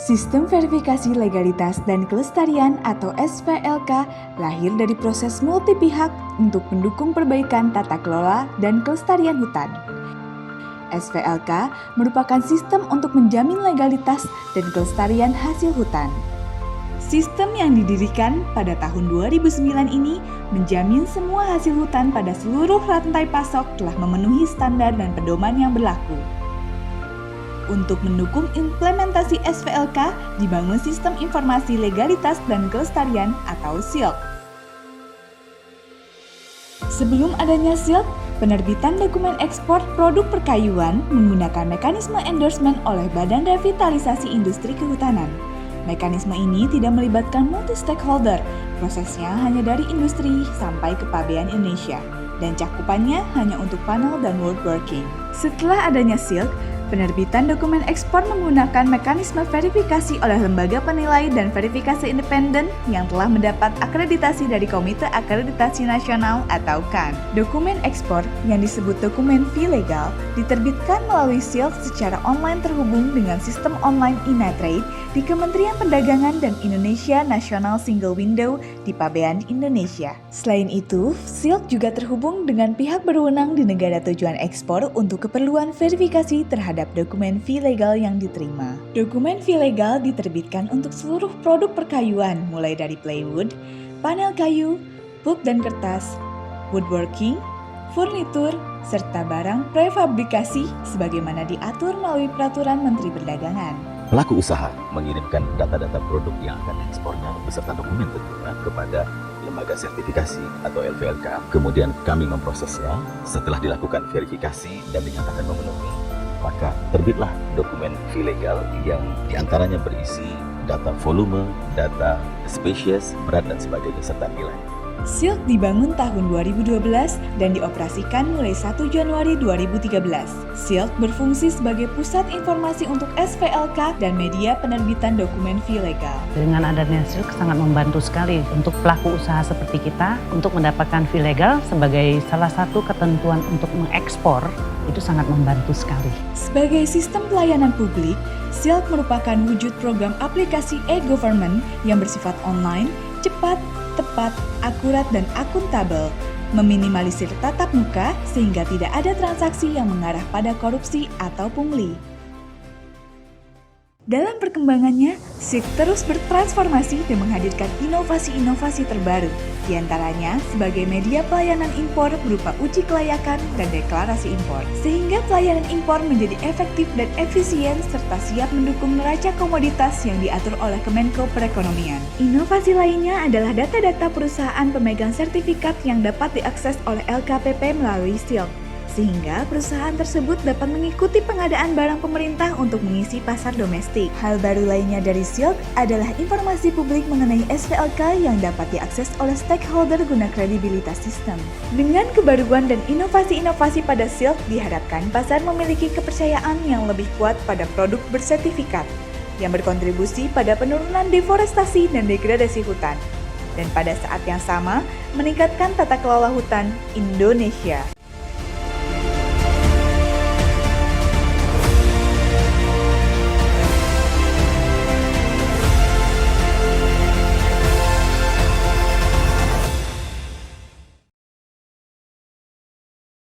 Sistem Verifikasi Legalitas dan Kelestarian atau SVLK lahir dari proses multi pihak untuk mendukung perbaikan tata kelola dan kelestarian hutan. SVLK merupakan sistem untuk menjamin legalitas dan kelestarian hasil hutan. Sistem yang didirikan pada tahun 2009 ini menjamin semua hasil hutan pada seluruh rantai pasok telah memenuhi standar dan pedoman yang berlaku. Untuk mendukung implementasi SVLK, dibangun Sistem Informasi Legalitas dan Kelestarian atau SILK. Sebelum adanya SILK, penerbitan dokumen ekspor produk perkayuan menggunakan mekanisme endorsement oleh Badan Revitalisasi Industri Kehutanan. Mekanisme ini tidak melibatkan multi-stakeholder, prosesnya hanya dari industri sampai ke pabean Indonesia, dan cakupannya hanya untuk panel dan woodworking. Setelah adanya SILK, penerbitan dokumen ekspor menggunakan mekanisme verifikasi oleh lembaga penilai dan verifikasi independen yang telah mendapat akreditasi dari Komite Akreditasi Nasional atau KAN. Dokumen ekspor yang disebut dokumen fee legal diterbitkan melalui SILK secara online terhubung dengan sistem online e-Trade di Kementerian Perdagangan dan Indonesia National Single Window di Pabean Indonesia. Selain itu, SILK juga terhubung dengan pihak berwenang di negara tujuan ekspor untuk keperluan verifikasi terhadap dokumen fee legal yang diterima. Dokumen fee legal diterbitkan untuk seluruh produk perkayuan mulai dari plywood, panel kayu, pulp dan kertas, woodworking, furnitur, serta barang prefabrikasi sebagaimana diatur melalui Peraturan Menteri Perdagangan. Pelaku usaha mengirimkan data-data produk yang akan diekspornya beserta dokumen tentunya kepada lembaga sertifikasi atau LVLK. Kemudian kami memprosesnya. Setelah dilakukan verifikasi dan dinyatakan memenuhi, maka terbitlah dokumen fee legal yang diantaranya berisi data volume, data spesies, berat dan sebagainya serta nilai. SILK dibangun tahun 2012 dan dioperasikan mulai 1 Januari 2013. SILK berfungsi sebagai pusat informasi untuk SVLK dan media penerbitan dokumen fee legal. Dengan adanya SILK sangat membantu sekali untuk pelaku usaha seperti kita untuk mendapatkan fee legal sebagai salah satu ketentuan untuk mengekspor, itu sangat membantu sekali. Sebagai sistem pelayanan publik, SILK merupakan wujud program aplikasi e-government yang bersifat online, cepat, tepat, akurat, dan akuntabel, meminimalisir tatap muka sehingga tidak ada transaksi yang mengarah pada korupsi atau pungli. Dalam perkembangannya, SILK terus bertransformasi dan menghadirkan inovasi-inovasi terbaru, di antaranya sebagai media pelayanan impor berupa uji kelayakan dan deklarasi impor, sehingga pelayanan impor menjadi efektif dan efisien serta siap mendukung neraca komoditas yang diatur oleh Kemenko Perekonomian. Inovasi lainnya adalah data-data perusahaan pemegang sertifikat yang dapat diakses oleh LKPP melalui SILK, sehingga perusahaan tersebut dapat mengikuti pengadaan barang pemerintah untuk mengisi pasar domestik. Hal baru lainnya dari SILK adalah informasi publik mengenai SVLK yang dapat diakses oleh stakeholder guna kredibilitas sistem. Dengan kebaruan dan inovasi-inovasi pada SILK, diharapkan pasar memiliki kepercayaan yang lebih kuat pada produk bersertifikat, yang berkontribusi pada penurunan deforestasi dan degradasi hutan, dan pada saat yang sama meningkatkan tata kelola hutan Indonesia.